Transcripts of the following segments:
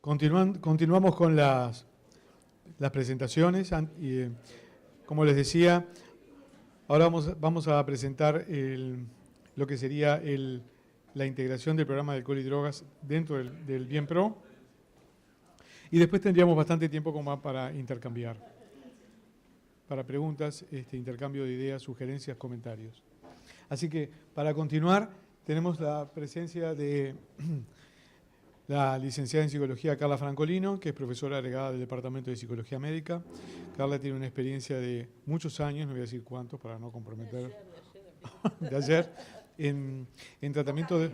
Continuamos con las presentaciones. Como les decía, ahora vamos a presentar lo que sería la integración del programa de alcohol y drogas dentro del BienPro. Y después tendríamos bastante tiempo como para intercambiar, para preguntas, intercambio de ideas, sugerencias, comentarios. Así que, para continuar, tenemos la presencia de la licenciada en Psicología Carla Francolino, que es profesora agregada del Departamento de Psicología Médica. Carla tiene una experiencia de muchos años, no voy a decir cuántos para no comprometer, de ayer, en tratamiento de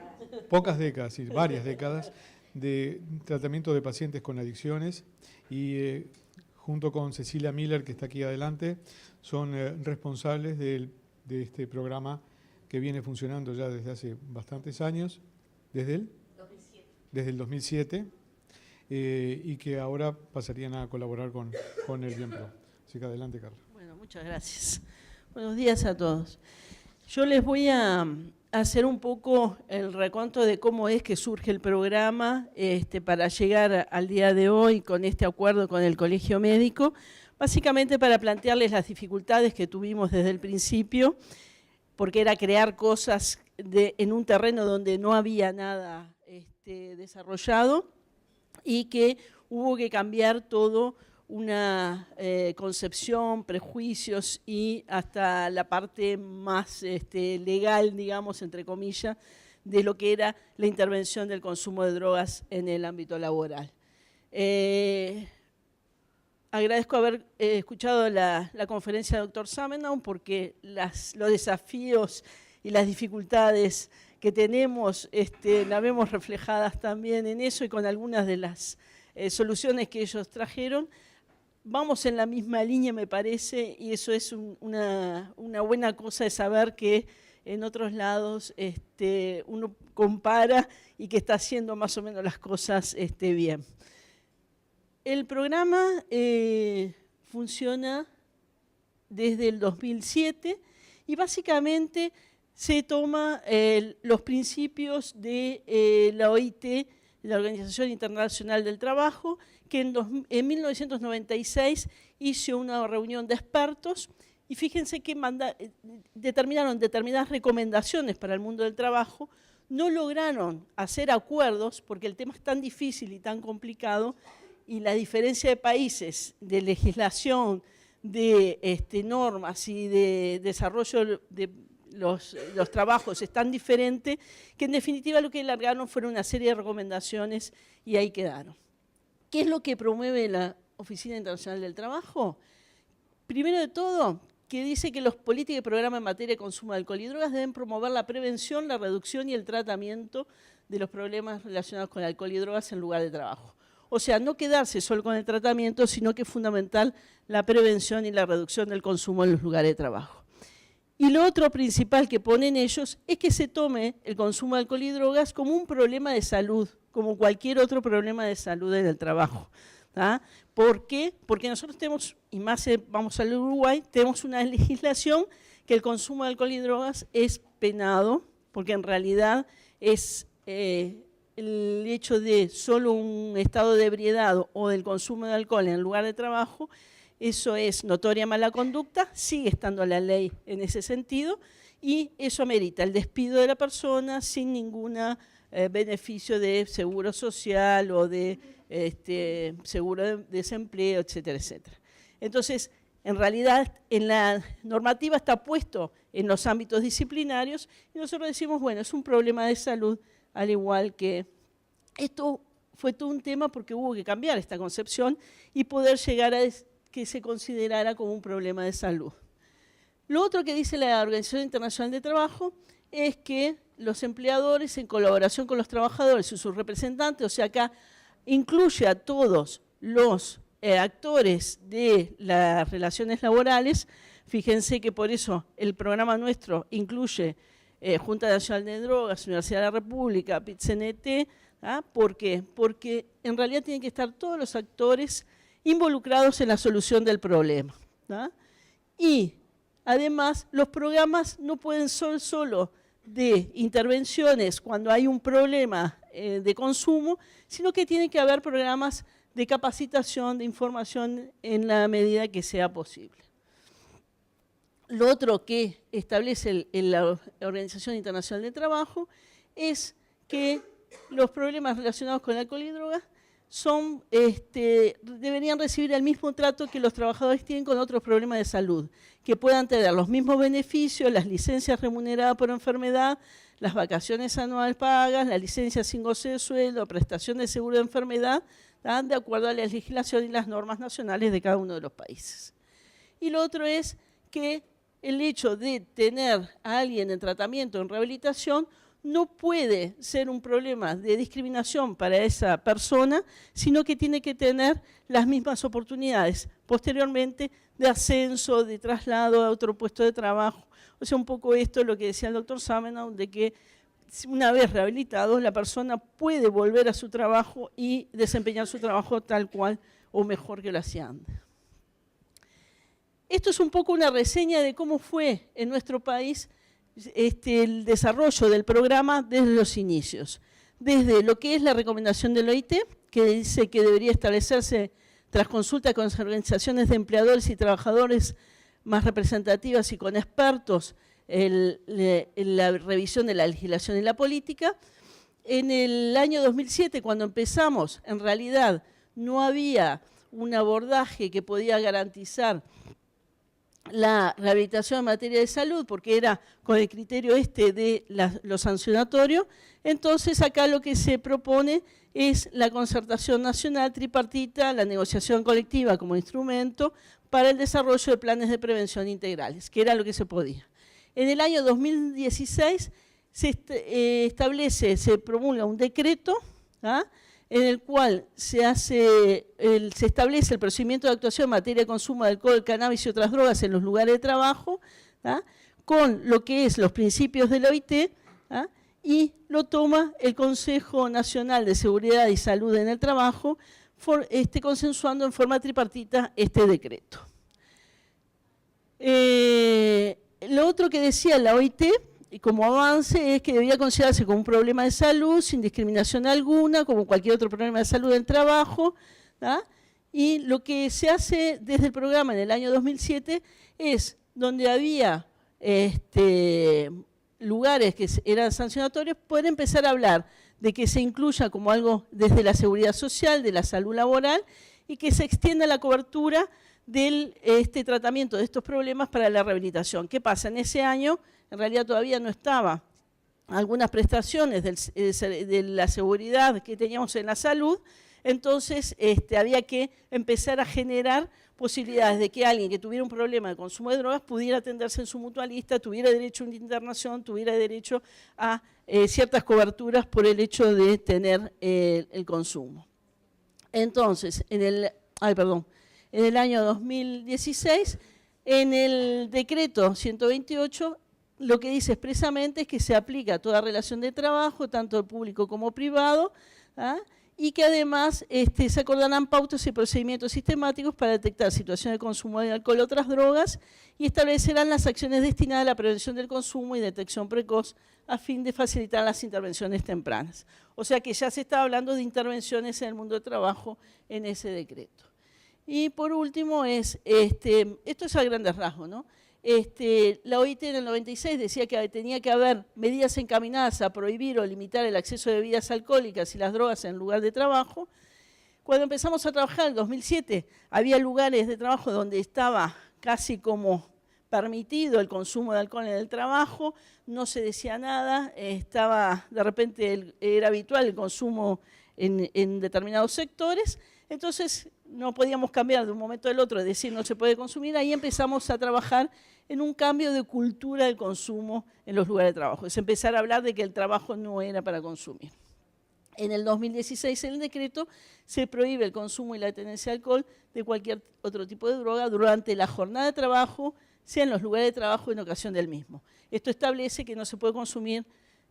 pocas décadas, sí, varias décadas, de tratamiento de pacientes con adicciones y junto con Cecilia Miller, que está aquí adelante, son responsables de este programa que viene funcionando ya desde hace bastantes años, desde el 2007, y que ahora pasarían a colaborar con el BienPro. Así que adelante, Carla. Bueno, muchas gracias. Buenos días a todos. Yo les voy a hacer un poco el recuento de cómo es que surge el programa para llegar al día de hoy con este acuerdo con el Colegio Médico, básicamente para plantearles las dificultades que tuvimos desde el principio, porque era crear cosas en un terreno donde no había nada desarrollado y que hubo que cambiar todo una concepción, prejuicios y hasta la parte más legal, digamos, entre comillas, de lo que era la intervención del consumo de drogas en el ámbito laboral. Agradezco haber escuchado la conferencia del doctor Samenaun porque los desafíos y las dificultades que tenemos las vemos reflejadas también en eso y con algunas de las soluciones que ellos trajeron. Vamos en la misma línea, me parece, y eso es una buena cosa de saber que en otros lados uno compara y que está haciendo más o menos las cosas bien. El programa funciona desde el 2007 y básicamente se toma los principios de la OIT, la Organización Internacional del Trabajo, que en 1996 hizo una reunión de expertos y fíjense que determinaron determinadas recomendaciones para el mundo del trabajo. No lograron hacer acuerdos porque el tema es tan difícil y tan complicado y la diferencia de países, de legislación, de normas y de desarrollo de los trabajos es tan diferente que en definitiva lo que largaron fueron una serie de recomendaciones y ahí quedaron. ¿Qué es lo que promueve la Oficina Internacional del Trabajo? Primero de todo, que dice que los políticas y programas en materia de consumo de alcohol y drogas deben promover la prevención, la reducción y el tratamiento de los problemas relacionados con el alcohol y drogas en lugar de trabajo. O sea, no quedarse solo con el tratamiento, sino que es fundamental la prevención y la reducción del consumo en los lugares de trabajo. Y lo otro principal que ponen ellos es que se tome el consumo de alcohol y drogas como un problema de salud, como cualquier otro problema de salud en el trabajo. ¿Ah? ¿Por qué? Porque nosotros tenemos, y más vamos al Uruguay, tenemos una legislación que el consumo de alcohol y drogas es penado, porque en realidad es el hecho de solo un estado de ebriedad o del consumo de alcohol en el lugar de trabajo, eso es notoria mala conducta, sigue estando la ley en ese sentido y eso amerita el despido de la persona sin ningún beneficio de seguro social o de seguro de desempleo, etcétera, etcétera. Entonces, en realidad, en la normativa está puesto en los ámbitos disciplinarios y nosotros decimos, bueno, es un problema de salud, al igual que esto fue todo un tema porque hubo que cambiar esta concepción y poder llegar a que se considerara como un problema de salud. Lo otro que dice la Organización Internacional de Trabajo es que los empleadores, en colaboración con los trabajadores y sus representantes, o sea, acá incluye a todos los actores de las relaciones laborales, fíjense que por eso el programa nuestro incluye Junta Nacional de Drogas, Universidad de la República, PIT-CNT. ¿Ah? ¿Por qué? Porque en realidad tienen que estar todos los actores involucrados en la solución del problema. ¿Ah? Y además los programas no pueden ser solo de intervenciones cuando hay un problema de consumo, sino que tiene que haber programas de capacitación, de información en la medida que sea posible. Lo otro que establece la Organización Internacional del Trabajo es que los problemas relacionados con el alcohol y drogas deberían recibir el mismo trato que los trabajadores tienen con otros problemas de salud, que puedan tener los mismos beneficios, las licencias remuneradas por enfermedad, las vacaciones anuales pagas, las licencias sin goce de sueldo, prestación de seguro de enfermedad, de acuerdo a la legislación y las normas nacionales de cada uno de los países. Y lo otro es que el hecho de tener a alguien en tratamiento, en rehabilitación, no puede ser un problema de discriminación para esa persona, sino que tiene que tener las mismas oportunidades posteriormente de ascenso, de traslado a otro puesto de trabajo. O sea, un poco esto es lo que decía el doctor Samenau, de que una vez rehabilitado, la persona puede volver a su trabajo y desempeñar su trabajo tal cual o mejor que lo hacía antes. Esto es un poco una reseña de cómo fue en nuestro país el desarrollo del programa desde los inicios. Desde lo que es la recomendación del OIT, que dice que debería establecerse tras consulta con las organizaciones de empleadores y trabajadores más representativas y con expertos en la revisión de la legislación y la política. En el año 2007, cuando empezamos, en realidad no había un abordaje que podía garantizar la rehabilitación en materia de salud, porque era con el criterio de lo sancionatorio. Entonces acá lo que se propone es la concertación nacional tripartita, la negociación colectiva como instrumento para el desarrollo de planes de prevención integrales, que era lo que se podía. En el año 2016 se promulga un decreto, en el cual se establece el procedimiento de actuación en materia de consumo de alcohol, cannabis y otras drogas en los lugares de trabajo, con lo que es los principios del OIT, y lo toma el Consejo Nacional de Seguridad y Salud en el Trabajo, consensuando en forma tripartita este decreto. Lo otro que decía la OIT, como avance, es que debía considerarse como un problema de salud, sin discriminación alguna, como cualquier otro problema de salud en trabajo, y lo que se hace desde el programa en el año 2007 es, donde había lugares que eran sancionatorios, poder empezar a hablar de que se incluya como algo desde la seguridad social, de la salud laboral, y que se extienda la cobertura del tratamiento de estos problemas para la rehabilitación. ¿Qué pasa? En ese año, en realidad todavía no estaba algunas prestaciones de la seguridad que teníamos en la salud, entonces había que empezar a generar posibilidades de que alguien que tuviera un problema de consumo de drogas pudiera atenderse en su mutualista, tuviera derecho a una internación, tuviera derecho a ciertas coberturas por el hecho de tener el consumo. Entonces, en el año 2016, en el decreto 128, lo que dice expresamente es que se aplica a toda relación de trabajo, tanto público como privado, y que además se acordarán pautas y procedimientos sistemáticos para detectar situaciones de consumo de alcohol o otras drogas y establecerán las acciones destinadas a la prevención del consumo y detección precoz a fin de facilitar las intervenciones tempranas. O sea que ya se está hablando de intervenciones en el mundo del trabajo en ese decreto. Y por último esto es a grandes rasgos, ¿no? La OIT en el 96 decía que tenía que haber medidas encaminadas a prohibir o limitar el acceso de bebidas alcohólicas y las drogas en el lugar de trabajo. Cuando empezamos a trabajar en el 2007, había lugares de trabajo donde estaba casi como permitido el consumo de alcohol en el trabajo, no se decía nada, de repente era habitual el consumo en determinados sectores, entonces no podíamos cambiar de un momento al otro, es decir, no se puede consumir, ahí empezamos a trabajar en un cambio de cultura del consumo en los lugares de trabajo, es empezar a hablar de que el trabajo no era para consumir. En el 2016, en el decreto, se prohíbe el consumo y la tenencia de alcohol de cualquier otro tipo de droga durante la jornada de trabajo, sea en los lugares de trabajo en ocasión del mismo. Esto establece que no se puede consumir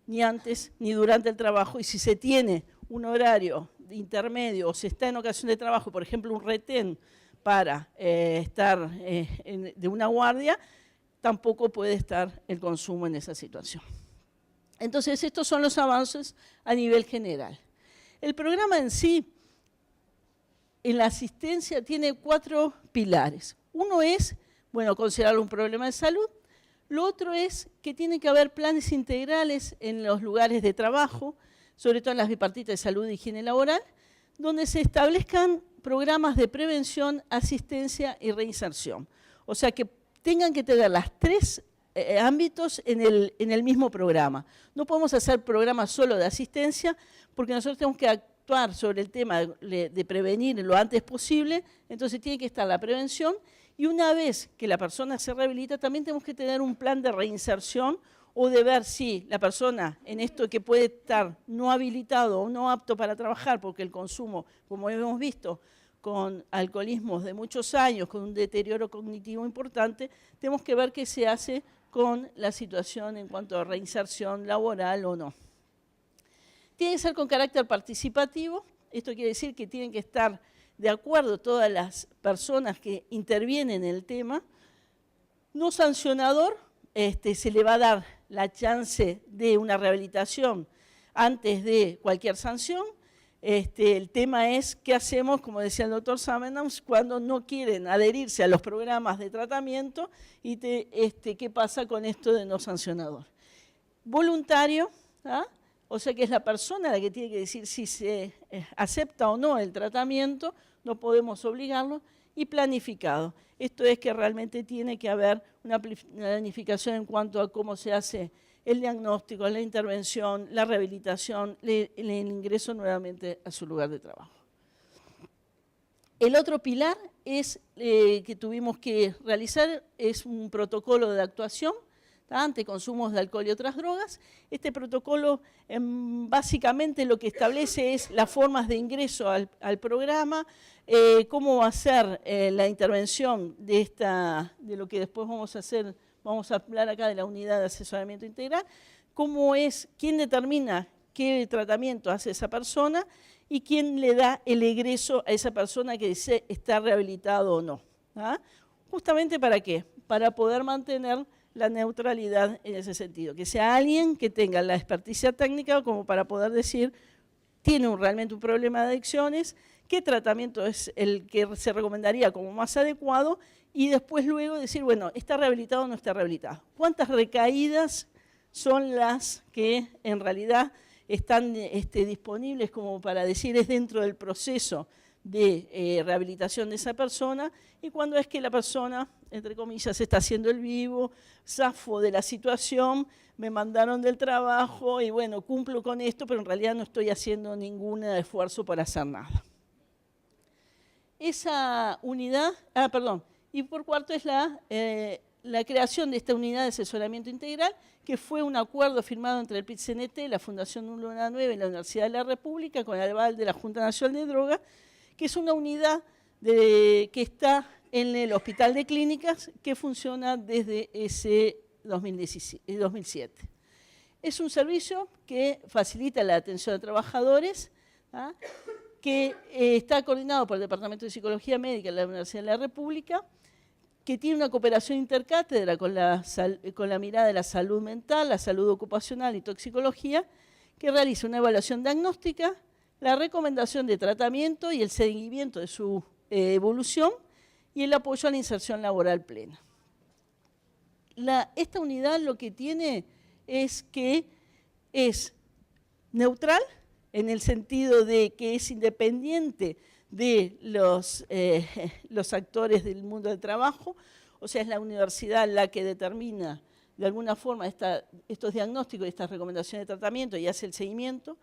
ni antes ni durante el trabajo, y si se tiene un horario intermedio o se está en ocasión de trabajo, por ejemplo, un retén para estar de una guardia, tampoco puede estar el consumo en esa situación. Entonces, estos son los avances a nivel general. El programa en sí, en la asistencia, tiene 4 pilares. Uno es, bueno, considerarlo un problema de salud. Lo otro es que tiene que haber planes integrales en los lugares de trabajo, sobre todo en las bipartitas de salud e higiene laboral, donde se establezcan programas de prevención, asistencia y reinserción. O sea, que tengan que tener las 3 ámbitos en el mismo programa. No podemos hacer programas solo de asistencia porque nosotros tenemos que actuar sobre el tema de prevenir lo antes posible, entonces tiene que estar la prevención y una vez que la persona se rehabilita también tenemos que tener un plan de reinserción o de ver si la persona en esto que puede estar no habilitado o no apto para trabajar porque el consumo, como hemos visto, con alcoholismos de muchos años, con un deterioro cognitivo importante, tenemos que ver qué se hace con la situación en cuanto a reinserción laboral o no. Tiene que ser con carácter participativo, esto quiere decir que tienen que estar de acuerdo todas las personas que intervienen en el tema. No sancionador, se le va a dar la chance de una rehabilitación antes de cualquier sanción. El tema es qué hacemos, como decía el doctor Samenham, cuando no quieren adherirse a los programas de tratamiento y qué pasa con esto de no sancionador. Voluntario, ¿ah? O sea que es la persona la que tiene que decir si se acepta o no el tratamiento, no podemos obligarlo, y planificado. Esto es que realmente tiene que haber una planificación en cuanto a cómo se hace el diagnóstico, la intervención, la rehabilitación, el ingreso nuevamente a su lugar de trabajo. El otro pilar es, que tuvimos que realizar es un protocolo de actuación ante consumos de alcohol y otras drogas. Este protocolo básicamente lo que establece es las formas de ingreso al programa, cómo va a ser la intervención de lo que después vamos a hacer. Vamos a hablar acá de la unidad de asesoramiento integral, quién determina qué tratamiento hace esa persona y quién le da el egreso a esa persona que dice está rehabilitado o no. ¿Ah? Justamente ¿para qué? Para poder mantener la neutralidad en ese sentido, que sea alguien que tenga la experticia técnica como para poder decir tiene realmente un problema de adicciones, qué tratamiento es el que se recomendaría como más adecuado y después luego decir, bueno, ¿está rehabilitado o no está rehabilitado? ¿Cuántas recaídas son las que en realidad están disponibles como para decir es dentro del proceso de rehabilitación de esa persona? Y cuando es que la persona, entre comillas, está haciendo el vivo, zafo de la situación, me mandaron del trabajo y bueno, cumplo con esto, pero en realidad no estoy haciendo ningún esfuerzo para hacer nada. Esa unidad, y por cuarto es la creación de esta unidad de asesoramiento integral, que fue un acuerdo firmado entre el PIT-CNT, la Fundación Luna 9 y la Universidad de la República, con el aval de la Junta Nacional de Drogas, que es una unidad que está en el Hospital de Clínicas, que funciona desde ese 2007. Es un servicio que facilita la atención a trabajadores, ¿ah? Que está coordinado por el Departamento de Psicología Médica de la Universidad de la República, que tiene una cooperación intercátedra con la mirada de la salud mental, la salud ocupacional y toxicología, que realiza una evaluación diagnóstica, la recomendación de tratamiento y el seguimiento de su evolución y el apoyo a la inserción laboral plena. Esta unidad lo que tiene es que es neutral, en el sentido de que es independiente de los actores del mundo del trabajo, o sea, es la universidad la que determina de alguna forma estos diagnósticos y estas recomendaciones de tratamiento y hace el seguimiento,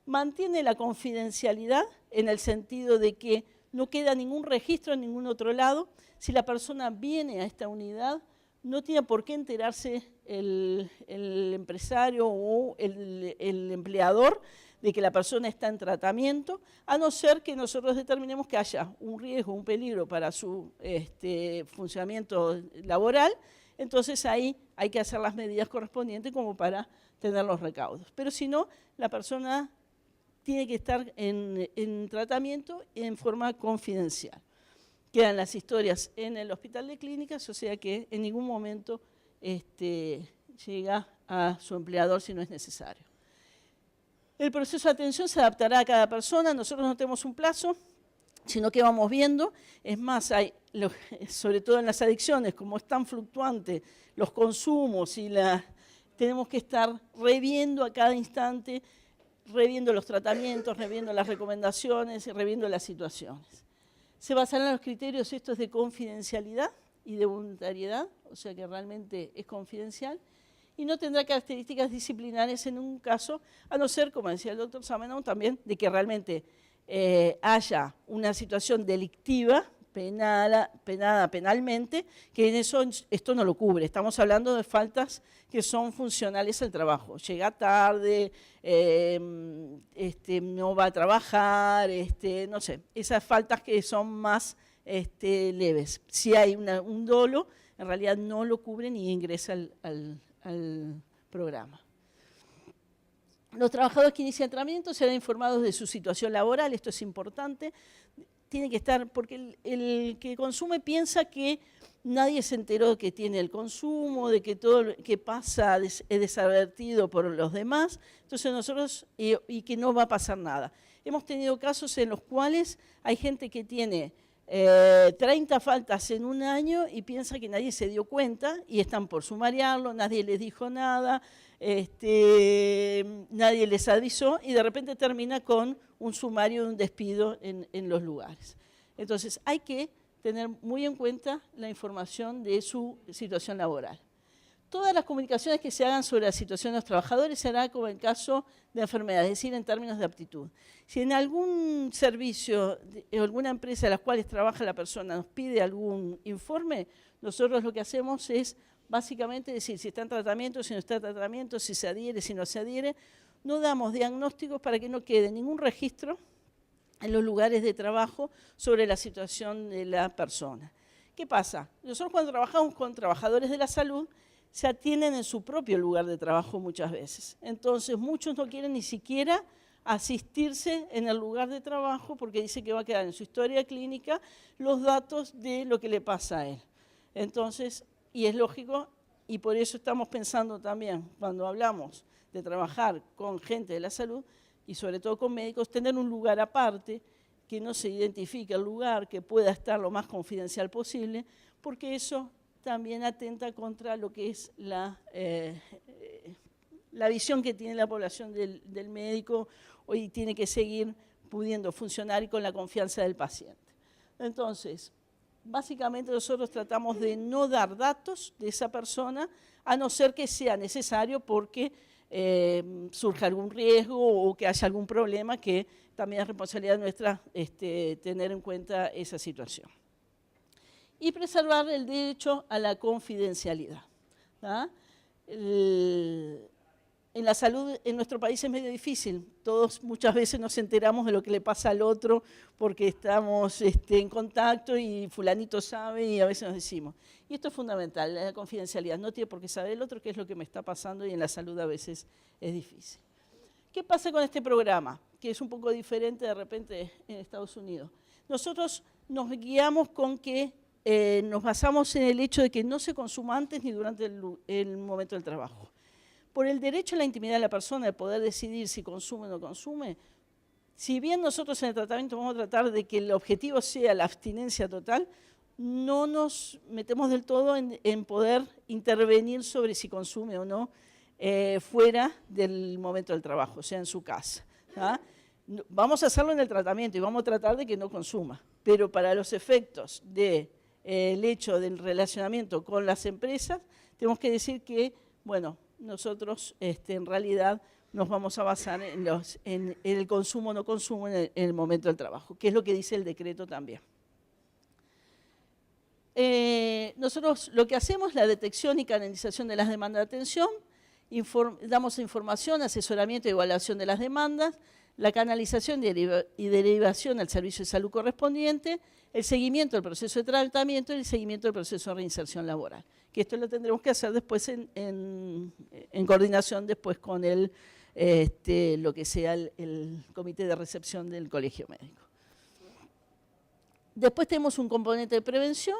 mantiene la confidencialidad en el sentido de que no queda ningún registro en ningún otro lado. Si la persona viene a esta unidad, no tiene por qué enterarse el empresario o el empleador de que la persona está en tratamiento, a no ser que nosotros determinemos que haya un riesgo, un peligro para su funcionamiento laboral, entonces ahí hay que hacer las medidas correspondientes como para tener los recaudos. Pero si no, la persona tiene que estar en tratamiento en forma confidencial. Quedan las historias en el Hospital de Clínicas, o sea que en ningún momento llega a su empleador si no es necesario. El proceso de atención se adaptará a cada persona. Nosotros no tenemos un plazo, sino que vamos viendo. Es más, sobre todo en las adicciones, como es tan fluctuante los consumos y tenemos que estar reviendo a cada instante, reviendo los tratamientos, reviendo las recomendaciones y reviendo las situaciones. Se basarán en los criterios estos de confidencialidad y de voluntariedad, o sea que realmente es confidencial, y no tendrá características disciplinarias en un caso, a no ser, como decía el doctor Samenón también, de que realmente haya una situación delictiva, penada penalmente, que en eso esto no lo cubre. Estamos hablando de faltas que son funcionales al trabajo. Llega tarde, no va a trabajar, no sé, esas faltas que son más leves. Si hay un dolo, en realidad no lo cubre ni ingresa al programa. Los trabajadores que inician tratamiento serán informados de su situación laboral, esto es importante, tiene que estar, porque el que consume piensa que nadie se enteró que tiene el consumo, de que todo lo que pasa es desadvertido por los demás, entonces nosotros, y que no va a pasar nada. Hemos tenido casos en los cuales hay gente que tiene 30 faltas en un año y piensa que nadie se dio cuenta y están por sumariarlo, nadie les dijo nada, nadie les avisó y de repente termina con un sumario de un despido en los lugares. Entonces hay que tener muy en cuenta la información de su situación laboral. Todas las comunicaciones que se hagan sobre la situación de los trabajadores será como el caso de enfermedad, es decir, en términos de aptitud. Si en algún servicio o alguna empresa en la cual trabaja la persona nos pide algún informe, nosotros lo que hacemos es básicamente decir si está en tratamiento, si no está en tratamiento, si se adhiere, si no se adhiere. No damos diagnósticos para que no quede ningún registro en los lugares de trabajo sobre la situación de la persona. ¿Qué pasa? Nosotros cuando trabajamos con trabajadores de la salud, se atienden en su propio lugar de trabajo muchas veces. Entonces, muchos no quieren ni siquiera asistirse en el lugar de trabajo porque dice que va a quedar en su historia clínica los datos de lo que le pasa a él. Entonces, y es lógico, y por eso estamos pensando también, cuando hablamos de trabajar con gente de la salud, y sobre todo con médicos, tener un lugar aparte, que no se identifique el lugar, que pueda estar lo más confidencial posible, porque eso también atenta contra lo que es la visión que tiene la población del médico y tiene que seguir pudiendo funcionar y con la confianza del paciente. Entonces, básicamente nosotros tratamos de no dar datos de esa persona, a no ser que sea necesario porque surja algún riesgo o que haya algún problema, que también es responsabilidad nuestra tener en cuenta esa situación. Y preservar el derecho a la confidencialidad. En la salud en nuestro país es medio difícil. Todos muchas veces nos enteramos de lo que le pasa al otro porque estamos en contacto y fulanito sabe y a veces nos decimos. Y esto es fundamental, la confidencialidad. No tiene por qué saber el otro qué es lo que me está pasando y en la salud a veces es difícil. ¿Qué pasa con este programa? Que es un poco diferente de repente en Estados Unidos. Nosotros nos guiamos con que nos basamos en el hecho de que no se consuma antes ni durante el momento del trabajo. Por el derecho a la intimidad de la persona de poder decidir si consume o no consume, si bien nosotros en el tratamiento vamos a tratar de que el objetivo sea la abstinencia total, no nos metemos del todo en poder intervenir sobre si consume o no fuera del momento del trabajo, o sea, en su casa. Vamos a hacerlo en el tratamiento y vamos a tratar de que no consuma, pero para los efectos del hecho del relacionamiento con las empresas, tenemos que decir que, bueno, nosotros en realidad nos vamos a basar en el consumo o no consumo en el momento del trabajo, que es lo que dice el decreto también. Nosotros lo que hacemos es la detección y canalización de las demandas de atención, damos información, asesoramiento y evaluación de las demandas, la canalización y derivación al servicio de salud correspondiente, el seguimiento del proceso de tratamiento y el seguimiento del proceso de reinserción laboral. Que esto lo tendremos que hacer después en coordinación después con lo que sea el comité de recepción del colegio médico. Después tenemos un componente de prevención,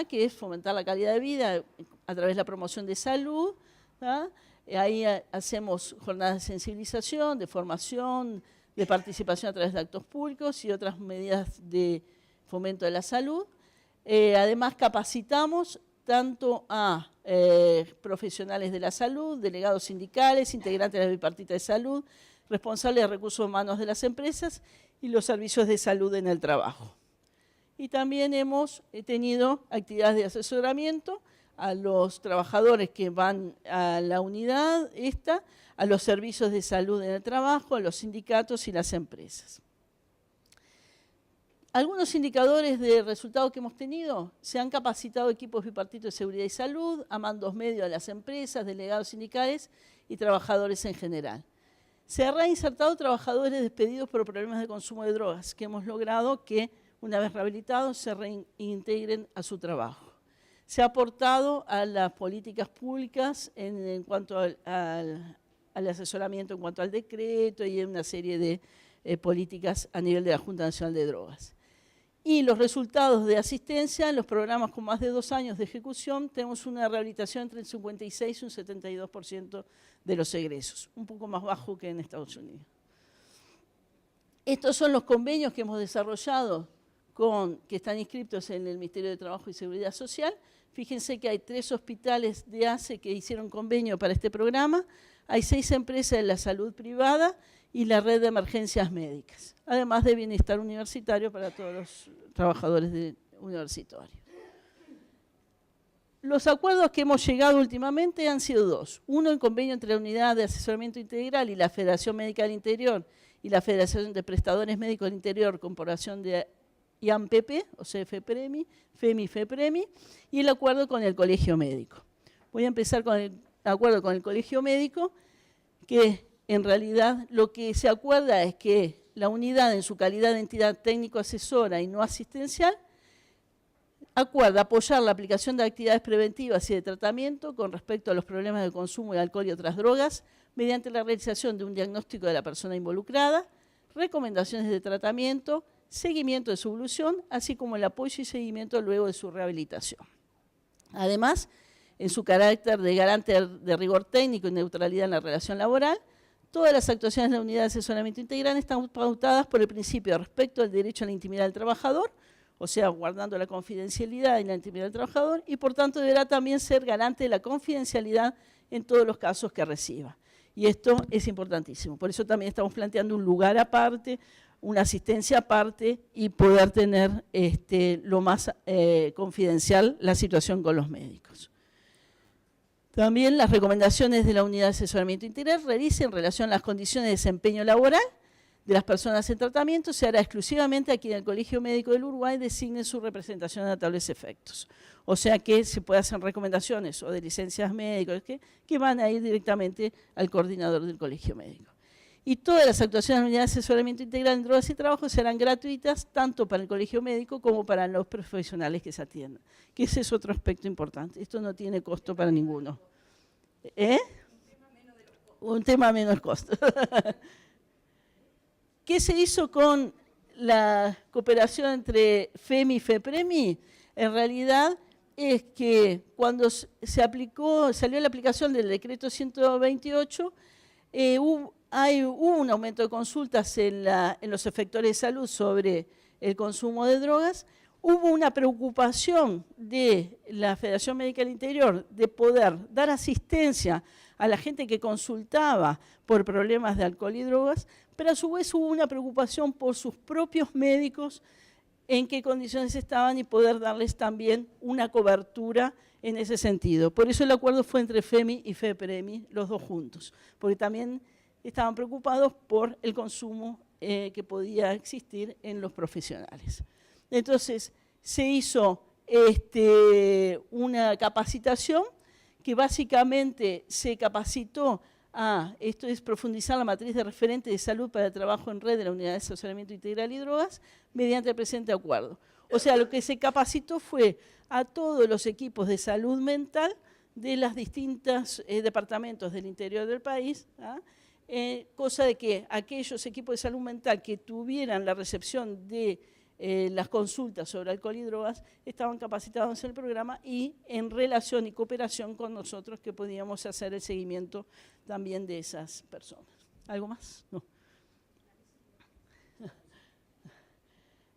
que es fomentar la calidad de vida a través de la promoción de salud, Ahí hacemos jornadas de sensibilización, de formación, de participación a través de actos públicos y otras medidas de fomento de la salud. Además, capacitamos tanto a profesionales de la salud, delegados sindicales, integrantes de la bipartita de salud, responsables de recursos humanos de las empresas y los servicios de salud en el trabajo. Y también hemos tenido actividades de asesoramiento a los trabajadores que van a la unidad a los servicios de salud en el trabajo, a los sindicatos y las empresas. Algunos indicadores de resultados que hemos tenido: se han capacitado equipos bipartitos de seguridad y salud, a mandos medios de las empresas, delegados sindicales y trabajadores en general. Se han reinsertado trabajadores despedidos por problemas de consumo de drogas, que hemos logrado que, una vez rehabilitados, se reintegren a su trabajo. Se ha aportado a las políticas públicas en cuanto al asesoramiento en cuanto al decreto y en una serie de políticas a nivel de la Junta Nacional de Drogas. Y los resultados de asistencia en los programas con más de 2 años de ejecución, tenemos una rehabilitación entre el 56 y un 72% de los egresos, un poco más bajo que en Estados Unidos. Estos son los convenios que hemos desarrollado que están inscritos en el Ministerio de Trabajo y Seguridad Social. Fíjense que hay 3 hospitales de ACE que hicieron convenio para este programa, hay 6 empresas de la salud privada y la red de emergencias médicas, además de bienestar universitario para todos los trabajadores universitarios. Los acuerdos que hemos llegado últimamente han sido 2. Uno, el convenio entre la Unidad de Asesoramiento Integral y la Federación Médica del Interior y la Federación de Prestadores Médicos del Interior, Corporación de IAMPP, o sea, FEPREMI, FEMI, y el acuerdo con el Colegio Médico. Voy a empezar con el acuerdo con el Colegio Médico, que en realidad lo que se acuerda es que la unidad, en su calidad de entidad técnico-asesora y no asistencial, acuerda apoyar la aplicación de actividades preventivas y de tratamiento con respecto a los problemas de consumo de alcohol y otras drogas, mediante la realización de un diagnóstico de la persona involucrada, recomendaciones de tratamiento, seguimiento de su evolución, así como el apoyo y seguimiento luego de su rehabilitación. Además, en su carácter de garante de rigor técnico y neutralidad en la relación laboral, todas las actuaciones de la Unidad de Asesoramiento Integral están pautadas por el principio de respeto al derecho a la intimidad del trabajador, o sea, guardando la confidencialidad y la intimidad del trabajador, y por tanto deberá también ser garante de la confidencialidad en todos los casos que reciba. Y esto es importantísimo. Por eso también estamos planteando un lugar aparte, una asistencia aparte y poder tener lo más confidencial la situación con los médicos. También las recomendaciones de la Unidad de Asesoramiento Integral en relación a las condiciones de desempeño laboral de las personas en tratamiento se hará exclusivamente a quien el Colegio Médico del Uruguay designe su representación a notables efectos. O sea que se puede hacer recomendaciones o de licencias médicas que van a ir directamente al coordinador del Colegio Médico. Y todas las actuaciones de la Unidad de Asesoramiento Integral en Drogas y Trabajo serán gratuitas tanto para el Colegio Médico como para los profesionales que se atiendan. Que ese es otro aspecto importante. Esto no tiene costo para ninguno. Un tema menos costo. ¿Qué se hizo con la cooperación entre FEMI y FEPREMI? En realidad es que cuando salió la aplicación del decreto 128, hubo un aumento de consultas en los efectores de salud sobre el consumo de drogas. Hubo una preocupación de la Federación Médica del Interior de poder dar asistencia a la gente que consultaba por problemas de alcohol y drogas, pero a su vez hubo una preocupación por sus propios médicos en qué condiciones estaban y poder darles también una cobertura en ese sentido. Por eso el acuerdo fue entre FEMI y FEPREMI, los dos juntos, porque también estaban preocupados por el consumo que podía existir en los profesionales. Entonces, se hizo una capacitación que básicamente se capacitó esto es profundizar la matriz de referente de salud para el trabajo en red de la Unidad de Asesoramiento Integral y Drogas mediante el presente acuerdo. O sea, lo que se capacitó fue a todos los equipos de salud mental de los distintos departamentos del interior del país, cosa de que aquellos equipos de salud mental que tuvieran la recepción de las consultas sobre alcohol y drogas, estaban capacitados en el programa y en relación y cooperación con nosotros que podíamos hacer el seguimiento también de esas personas. ¿Algo más? No.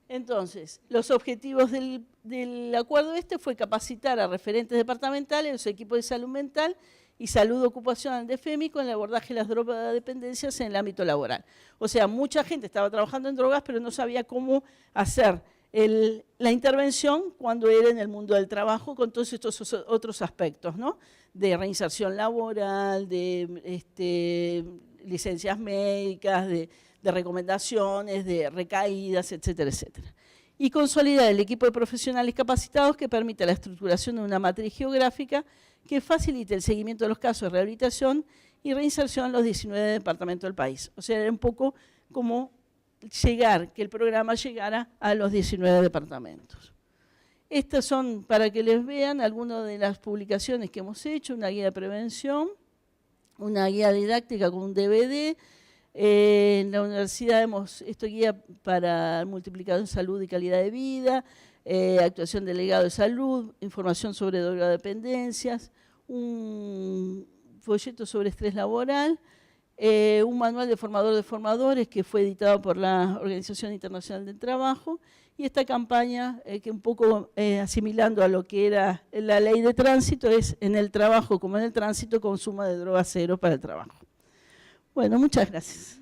Entonces, los objetivos del acuerdo fue capacitar a referentes departamentales, los equipos de salud mental y salud ocupacional de FEMI con el abordaje de las drogodependencias en el ámbito laboral. O sea, mucha gente estaba trabajando en drogas, pero no sabía cómo hacer la intervención cuando era en el mundo del trabajo con todos estos otros aspectos, ¿no? De reinserción laboral, de licencias médicas, de recomendaciones, de recaídas, etcétera, etcétera. Y consolidar el equipo de profesionales capacitados que permita la estructuración de una matriz geográfica que facilite el seguimiento de los casos de rehabilitación y reinserción en los 19 departamentos del país. O sea, era un poco como que el programa llegara a los 19 departamentos. Estas son, para que les vean, algunas de las publicaciones que hemos hecho, una guía de prevención, una guía didáctica con un DVD. En la universidad hemos guía para el multiplicador en salud y calidad de vida, actuación del delegado de salud, información sobre drogodependencias, un folleto sobre estrés laboral, un manual de formador de formadores que fue editado por la Organización Internacional del Trabajo, y esta campaña que un poco asimilando a lo que era la ley de tránsito es en el trabajo como en el tránsito, consumo de drogas cero para el trabajo. Bueno, muchas gracias.